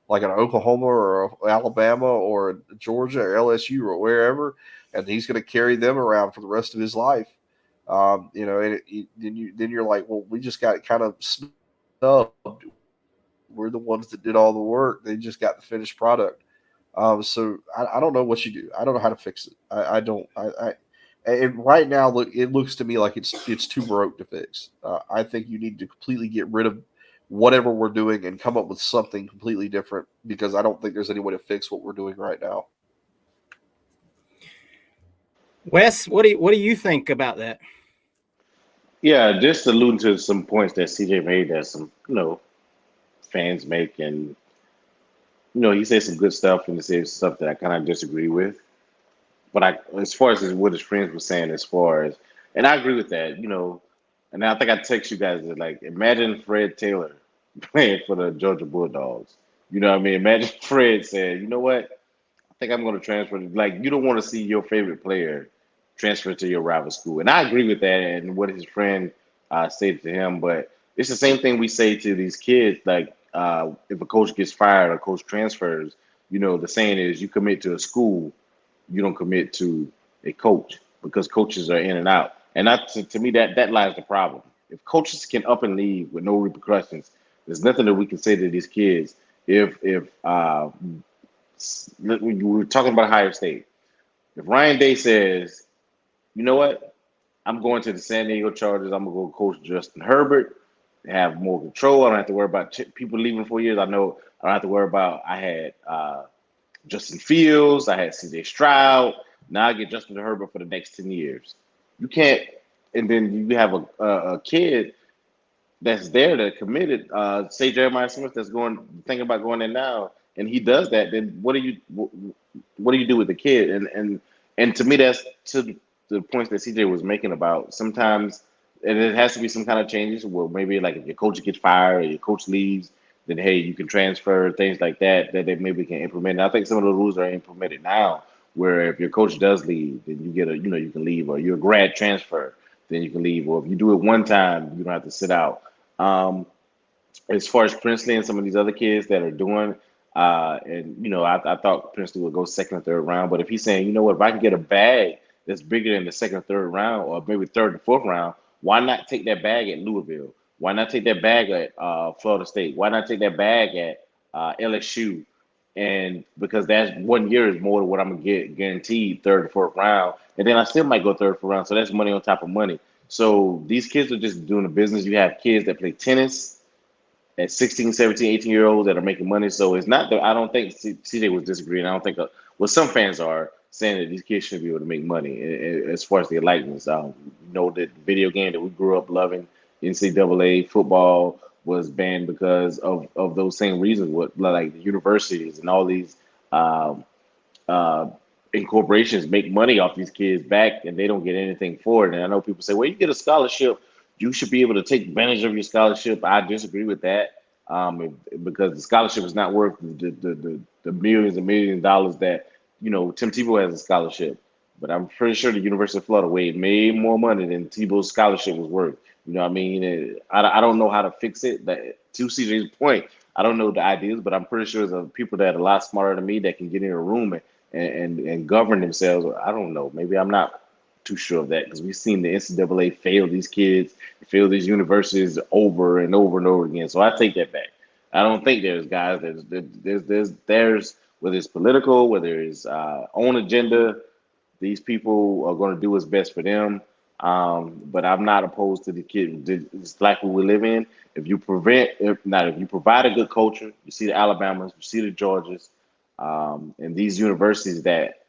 S2: like an Oklahoma or a Alabama or a Georgia or LSU or wherever, and he's going to carry them around for the rest of his life. Then you're like, well, we just got kind of snubbed. We're the ones that did all the work. They just got the finished product. So I don't know what you do. I don't know how to fix it. I don't. And right now, look, it looks to me like it's too broke to fix. I think you need to completely get rid of whatever we're doing and come up with something completely different because I don't think there's any way to fix what we're doing right now.
S1: Wes, what do you think about that?
S3: Yeah, just alluding to some points that CJ made that some fans make, and he said some good stuff and he said stuff that I kind of disagree with. But as far as what his friends were saying, as far as, and I agree with that, and I think I text you guys that, like, imagine Fred Taylor playing for the Georgia Bulldogs. You know what I mean? Imagine Fred said, you know what? I think I'm going to transfer. Like, you don't want to see your favorite player transfer to your rival school. And I agree with that and what his friend said to him. But it's the same thing we say to these kids. Like, if a coach gets fired or a coach transfers, the saying is you commit to a school, you don't commit to a coach because coaches are in and out. And that, to me, that lies the problem. If coaches can up and leave with no repercussions, there's nothing that we can say to these kids. If we were talking about Ohio State, if Ryan Day says, you know what, I'm going to the San Diego Chargers, I'm gonna go coach Justin Herbert, have more control. I don't have to worry about people leaving for years. I know I don't have to worry about. I had Justin Fields. I had C.J. Stroud. Now I get Justin Herbert for the next 10 years. You can't, and then you have a kid that's there that committed. Say Jeremiah Smith that's going thinking about going in now, and he does that. Then what do you do with the kid? And to me, that's to the points that CJ was making about sometimes, and it has to be some kind of changes. Where maybe like if your coach gets fired or your coach leaves, then hey, you can transfer things like that that they maybe can implement. And I think some of the rules are implemented now, where if your coach does leave, then you get you can leave, or you're a grad transfer, then you can leave. Or if you do it one time, you don't have to sit out. Um, as far as Princely and some of these other kids that are doing, and I thought Princely would go second or third round, but if he's saying, you know what, if I can get a bag that's bigger than the second or third round, or maybe third and fourth round, why not take that bag at Louisville? Why not take that bag at Florida State? Why not take that bag at LSU? And because that's 1 year is more than what I'm gonna get guaranteed third or fourth round, and then I still might go third or fourth round, so that's money on top of money. So these kids are just doing the business. You have kids that play tennis at 16, 17, 18-year olds that are making money. So it's not that I don't think CJ was disagreeing. I don't think, well, some fans are saying that these kids should be able to make money as far as their likeness. The video game that we grew up loving, NCAA football, was banned because of those same reasons. What, like the universities and all these um, uh, and corporations make money off these kids back, and they don't get anything for it. And I know people say, well, you get a scholarship, you should be able to take advantage of your scholarship. I disagree with that, because the scholarship is not worth the millions and millions of dollars that, Tim Tebow has a scholarship. But I'm pretty sure the University of Florida made more money than Tebow's scholarship was worth. You know what I mean? I don't know how to fix it. To CJ's point, I don't know the ideas, but I'm pretty sure there's people that are a lot smarter than me that can get in a room and govern themselves. I don't know. Maybe I'm not too sure of that, because we've seen the NCAA fail these kids, fail these universities over and over and over again. So I take that back. I don't think there's guys there's whether it's political, whether it's own agenda, these people are going to do what's best for them. But I'm not opposed to the kid. It's like what we live in. If you provide a good culture, you see the Alabamas, you see the Georgias, and these universities that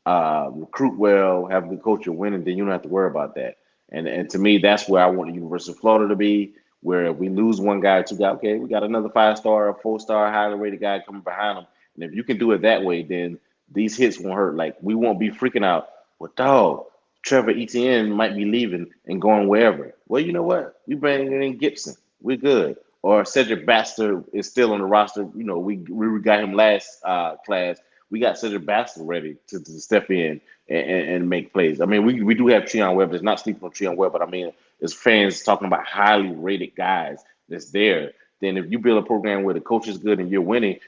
S3: recruit well, have a good culture, winning, then you don't have to worry about that. And to me, that's where I want the University of Florida to be. Where if we lose one guy, two guys, okay, we got another 5-star, a 4-star, highly rated guy coming behind them. And if you can do it that way, then these hits won't hurt. Like, we won't be freaking out. Well, dog, Trevor Etienne might be leaving and going wherever. Well, you know what? We bring in Gibson. We're good. Or Cedric Baxter is still on the roster. We got him last class. We got Cedric Baxter ready to step in and make plays. I mean, we do have Treon Webb. It's not sleeping on Treon Webb, but I mean, as fans talking about highly rated guys that's there, then if you build a program where the coach is good and you're winning,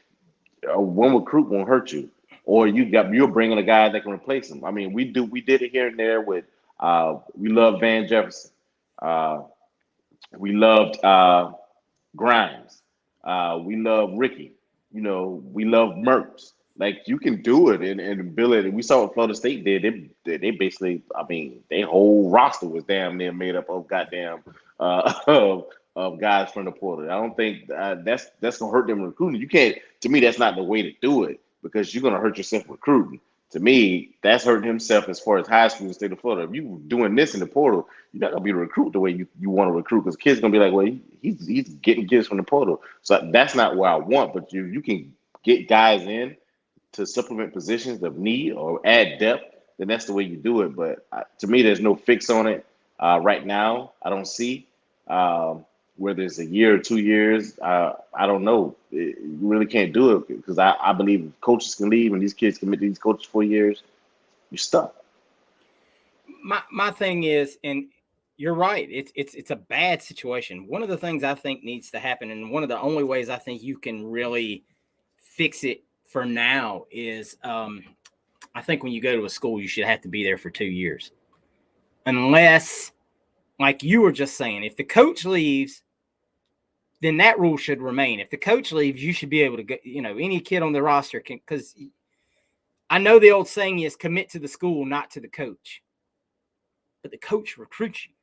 S3: one recruit won't hurt you. Or you're bringing a guy that can replace him. I mean, we did it here and there with we loved Van Jefferson. Uh, we loved Grimes. We love Ricky. We love Mertz. Like, you can do it and build it. And we saw what Florida State did. They basically, I mean, their whole roster was damn near made up of goddamn of guys from the portal. I don't think that's gonna hurt them recruiting. You can't. To me, that's not the way to do it, because you're gonna hurt yourself recruiting. To me, that's hurting himself as far as high school in the state of Florida. If you doing this in the portal, you're not gonna be able to recruit the way you want to recruit, because kids gonna be like, well, he's getting kids from the portal. So that's not what I want. But you can get guys in to supplement positions of need or add depth, then that's the way you do it. But to me, there's no fix on it right now. I don't see whether it's a year or 2 years. I don't know. You really can't do it, because I believe coaches can leave and these kids commit to these coaches 4 years. You're stuck.
S1: My thing is, and you're right, it's a bad situation. One of the things I think needs to happen, and one of the only ways I think you can really fix it for now, is I think when you go to a school, you should have to be there for 2 years. Unless, like you were just saying, if the coach leaves, then that rule should remain. If the coach leaves, you should be able to go, any kid on the roster can, because I know the old saying is commit to the school, not to the coach. But the coach recruits you.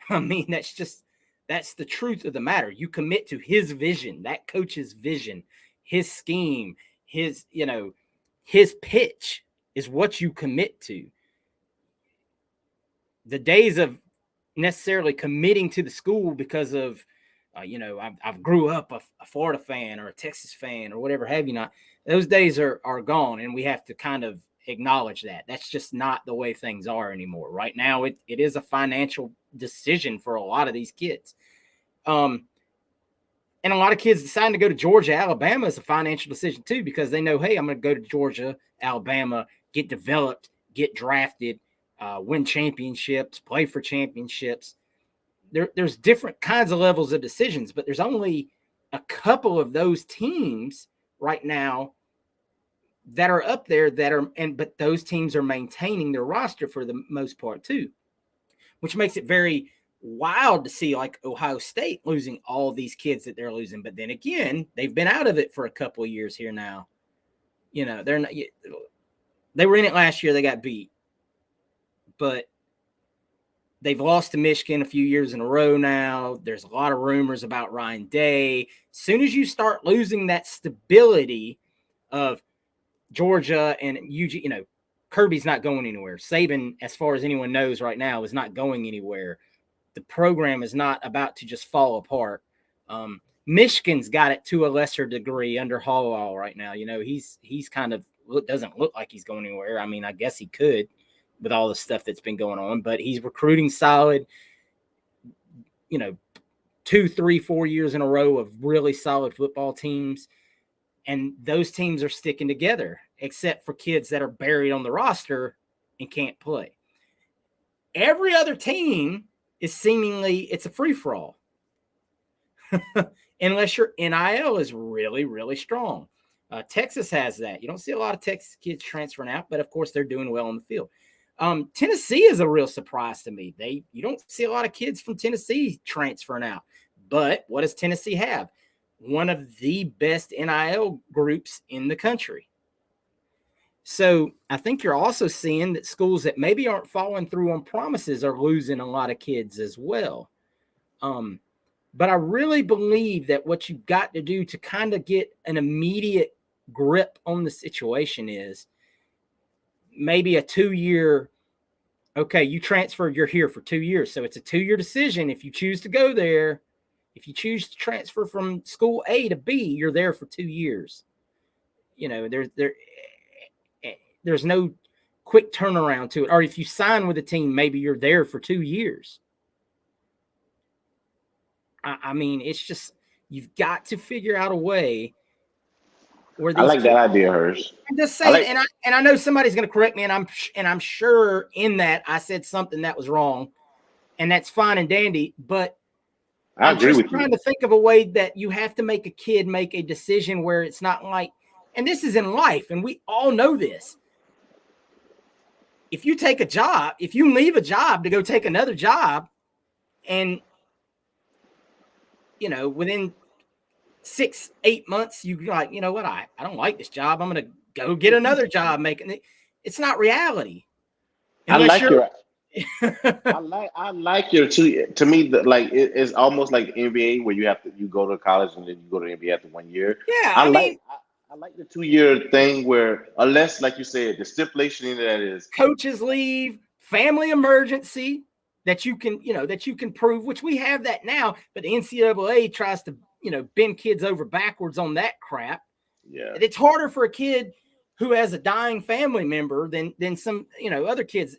S1: I mean, that's the truth of the matter. You commit to his vision, that coach's vision, his scheme, his pitch is what you commit to. The days of necessarily committing to the school because of, I've grew up a Florida fan or a Texas fan or whatever have you not, those days are gone, and we have to kind of acknowledge that. That's just not the way things are anymore. Right now, it is a financial decision for a lot of these kids. And a lot of kids deciding to go to Georgia, Alabama is a financial decision too, because they know, hey, I'm going to go to Georgia, Alabama, get developed, get drafted, win championships, play for championships. There's different kinds of levels of decisions, but there's only a couple of those teams right now that are up there but those teams are maintaining their roster for the most part too, which makes it very wild to see like Ohio State losing all these kids that they're losing. But then again, they've been out of it for a couple of years here now. They're not. They were in it last year. They got beat, but they've lost to Michigan a few years in a row now. There's a lot of rumors about Ryan Day. As soon as you start losing that stability of Georgia and UG, Kirby's not going anywhere. Saban, as far as anyone knows right now, is not going anywhere. The program is not about to just fall apart. Michigan's got it to a lesser degree under Hall right now. He's kind of doesn't look like he's going anywhere. I mean, I guess he could with all the stuff that's been going on, but he's recruiting solid, 2, 3, 4 years in a row of really solid football teams. And those teams are sticking together, except for kids that are buried on the roster and can't play. Every other team is it's a free-for-all. Unless your NIL is really, really strong. Texas has that. You don't see a lot of Texas kids transferring out, but of course they're doing well on the field. Tennessee is a real surprise to me. You don't see a lot of kids from Tennessee transferring out. But what does Tennessee have? One of the best NIL groups in the country. So I think you're also seeing that schools that maybe aren't following through on promises are losing a lot of kids as well. But I really believe that what you've got to do to kind of get an immediate grip on the situation is maybe a 2-year, okay, you transferred, you're here for 2 years. So it's a 2-year decision. If you choose to go there, if you choose to transfer from school A to B, you're there for 2 years. There's no quick turnaround to it. Or if you sign with a team, maybe you're there for 2 years. I mean, it's just, you've got to figure out a way where these
S3: I like that idea, Hers.
S1: I'm just saying, and I know somebody's going to correct me, and I'm sure in that I said something that was wrong, and that's fine and dandy, but
S3: I agree with you.
S1: I'm trying to think of a way that you have to make a kid make a decision where it's not like, and this is in life, and we all know this. If you take a job, if you leave a job to go take another job, and within 6-8 months, you're like, you know what, I don't like this job. I'm going to go get another job making it. It's not reality.
S3: I like your two. To me, it's almost like the NBA where you go to college and then you go to the NBA after 1 year.
S1: Yeah,
S3: I like the 2-year thing where, unless, like you said, the stipulation in that is
S1: coaches leave, family emergency that you can prove, which we have that now, but the NCAA tries to bend kids over backwards on that crap.
S3: Yeah,
S1: it's harder for a kid who has a dying family member than some other kids.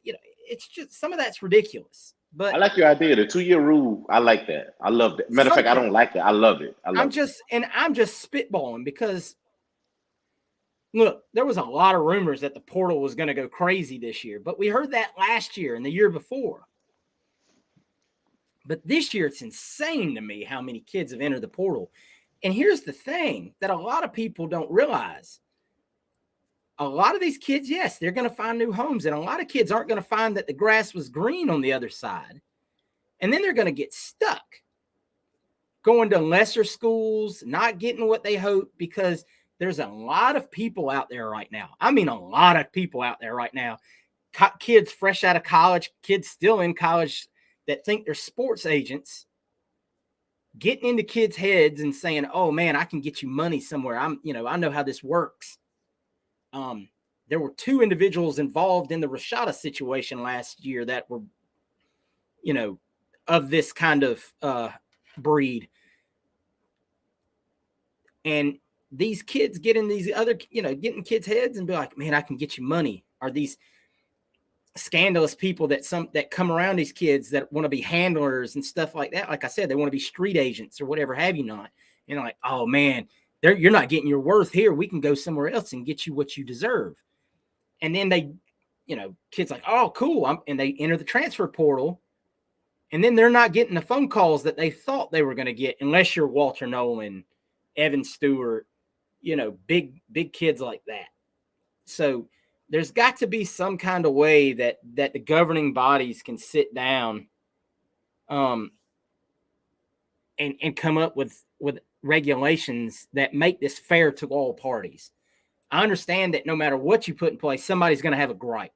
S1: It's just, some of that's ridiculous. But
S3: I like your idea, the 2-year rule. I like that. I love that. Matter of fact, I don't like it. I love it. I'm just
S1: spitballing because look, there was a lot of rumors that the portal was going to go crazy this year, but we heard that last year and the year before. But this year, it's insane to me how many kids have entered the portal. And here's the thing that a lot of people don't realize. A lot of these kids, yes, they're going to find new homes. And a lot of kids aren't going to find that the grass was green on the other side. And then they're going to get stuck going to lesser schools, not getting what they hope, because there's a lot of people out there right now. I mean, a lot of people out there right now. Kids fresh out of college, kids still in college, that think they're sports agents, getting into kids' heads and saying, oh man, I can get you money somewhere. I know how this works. There were 2 individuals involved in the Rashada situation last year that were, of this kind of breed. And these kids get in these other, get in kids' heads and be like, man, I can get you money. Are these scandalous people that come around these kids that want to be handlers and stuff like that? Like I said, they want to be street agents or whatever have you not. Like, oh man, you're not getting your worth here. We can go somewhere else and get you what you deserve. And then they kids like, oh, cool. And they enter the transfer portal, and then they're not getting the phone calls that they thought they were going to get unless you're Walter Nolan, Evan Stewart, big kids like that. So there's got to be some kind of way that the governing bodies can sit down and come up with regulations that make this fair to all parties. I understand that no matter what you put in place, somebody's going to have a gripe.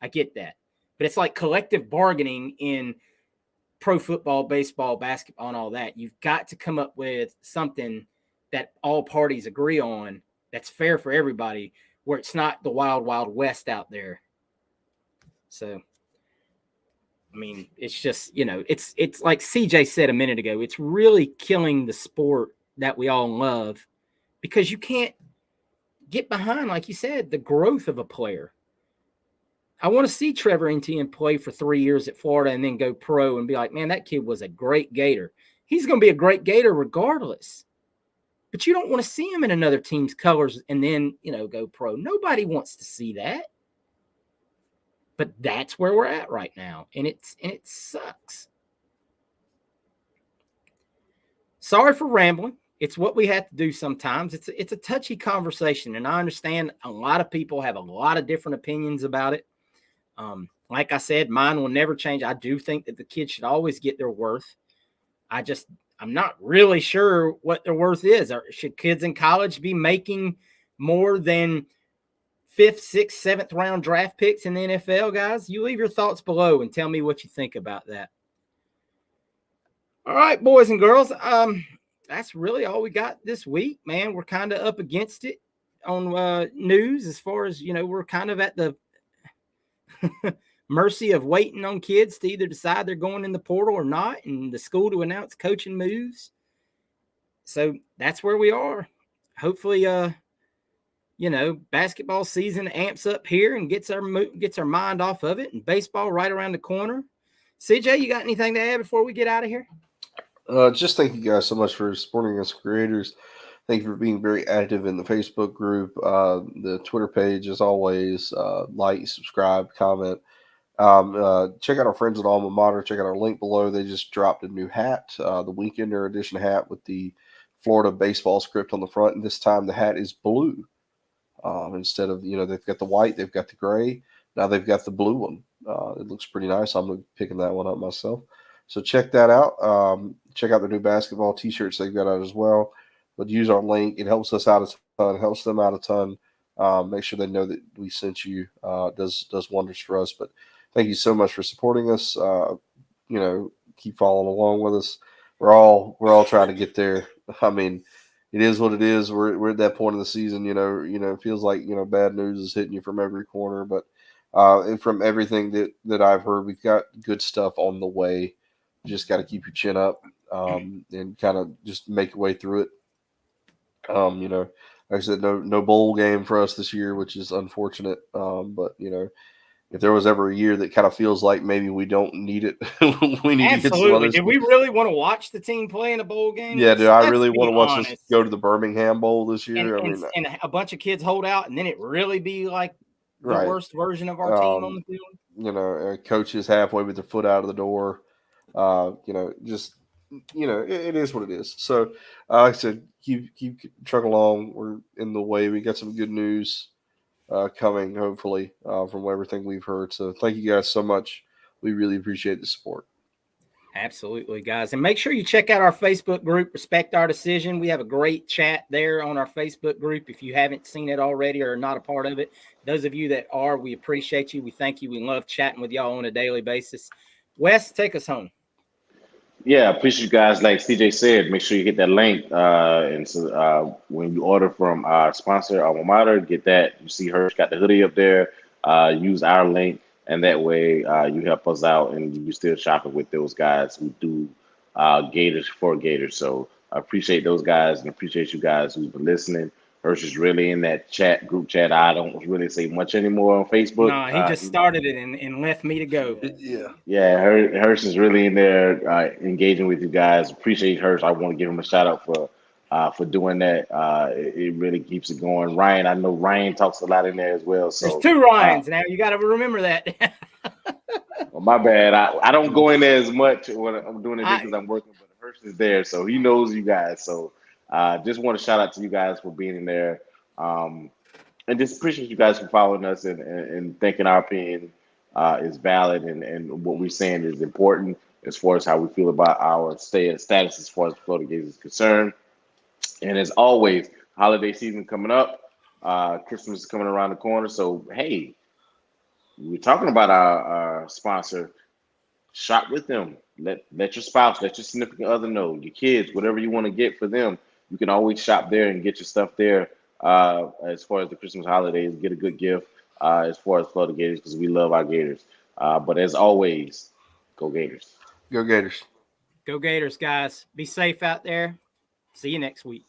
S1: I get that. But it's like collective bargaining in pro football, baseball, basketball, and all that. You've got to come up with something that all parties agree on that's fair for everybody, where it's not the wild, wild west out there. So, I mean, it's just, it's like CJ said a minute ago, it's really killing the sport that we all love, because you can't get behind, like you said, the growth of a player. I want to see Trevor Etienne play for 3 years at Florida and then go pro and be like, man, that kid was a great Gator. He's going to be a great Gator regardless. But you don't want to see him in another team's colors and then, go pro. Nobody wants to see that. But that's where we're at right now. And it sucks. Sorry for rambling. It's what we have to do sometimes. It's a touchy conversation. And I understand a lot of people have a lot of different opinions about it. Like I said, mine will never change. I do think that the kids should always get their worth. I'm not really sure what their worth is. Or should kids in college be making more than 5th, 6th, 7th round draft picks in the NFL, guys? You leave your thoughts below and tell me what you think about that. All right, boys and girls. That's really all we got this week, man. We're kind of up against it on news, as far as, we're kind of at the mercy of waiting on kids to either decide they're going in the portal or not, and the school to announce coaching moves. So that's where we are. Hopefully, basketball season amps up here and gets our mind off of it, and baseball right around the corner. CJ, you got anything to add before we get out of here?
S2: Just thank you guys so much for supporting us creators. Thank you for being very active in the Facebook group, the Twitter page, as always. Like, subscribe, comment. Check out our friends at Alma Mater. Check out our link below. They just dropped a new hat, the Weekender edition hat with the Florida baseball script on the front. And this time the hat is blue. Instead of, they've got the white, they've got the gray. Now they've got the blue one. It looks pretty nice. I'm picking that one up myself. So check that out. Check out the new basketball T-shirts they've got out as well. But use our link. It helps us out a ton. Helps them out a ton. Make sure they know that we sent you. Does wonders for us. But thank you so much for supporting us. Keep following along with us. We're all trying to get there. I mean, it is what it is. We're at that point of the season. It feels like bad news is hitting you from every corner. But and from everything that I've heard, we've got good stuff on the way. You just got to keep your chin up and kind of just make your way through it. Like I said, no bowl game for us this year, which is unfortunate. But if there was ever a year that kind of feels like maybe we don't need it, we need to get some others.
S1: Did we really want to watch the team play in a bowl game?
S2: Yeah, do I really want to watch us go to the Birmingham Bowl this year?
S1: And a bunch of kids hold out, and then it really be like the worst version of our team on the field.
S2: Coaches halfway with their foot out of the door. It is what it is. So, like I said, keep trucking along. We're in the way. We got some good news coming, hopefully, from everything we've heard. So, thank you guys so much. We really appreciate the support.
S1: Absolutely, guys. And make sure you check out our Facebook group, Respect Our Decision. We have a great chat there on our Facebook group. If you haven't seen it already or are not a part of it, those of you that are, we appreciate you. We thank you. We love chatting with y'all on a daily basis. Wes, take us home.
S3: Yeah, appreciate you guys. Like CJ said, make sure you get that link. And so when you order from our sponsor, Alma Mater, get that. You see her got the hoodie up there. Use our link, and that way you help us out, and you still shopping with those guys who do Gators for Gators. So I appreciate those guys and appreciate you guys who've been listening. Hirsch is really in that group chat. I don't really say much anymore on Facebook.
S1: No, he just started it and left me to go.
S3: Yeah, Hirsch is really in there engaging with you guys. Appreciate Hirsch. I want to give him a shout out for for doing that. It really keeps it going. Ryan, I know Ryan talks a lot in there as well.
S1: There's
S3: So,
S1: two Ryans now. You got to remember that.
S3: well, my bad. I don't go in there as much when I'm doing it
S1: I
S3: because I'm working, but Hurst is there, so he knows you guys. So, just want to shout out to you guys for being in there. Um, and just appreciate you guys for following us and thinking our opinion is valid and what we're saying is important as far as how we feel about our status as far as the Florida Gators is concerned. And as always, holiday season coming up, Christmas is coming around the corner. So hey, we're talking about our sponsor. Shop with them. Let your spouse, let your significant other know, your kids, whatever you want to get for them. You can always shop there and get your stuff there. As far as the Christmas holidays, get a good gift. As far as Florida Gators, because we love our Gators. But as always, go Gators.
S2: Go Gators.
S1: Go Gators, guys. Be safe out there. See you next week.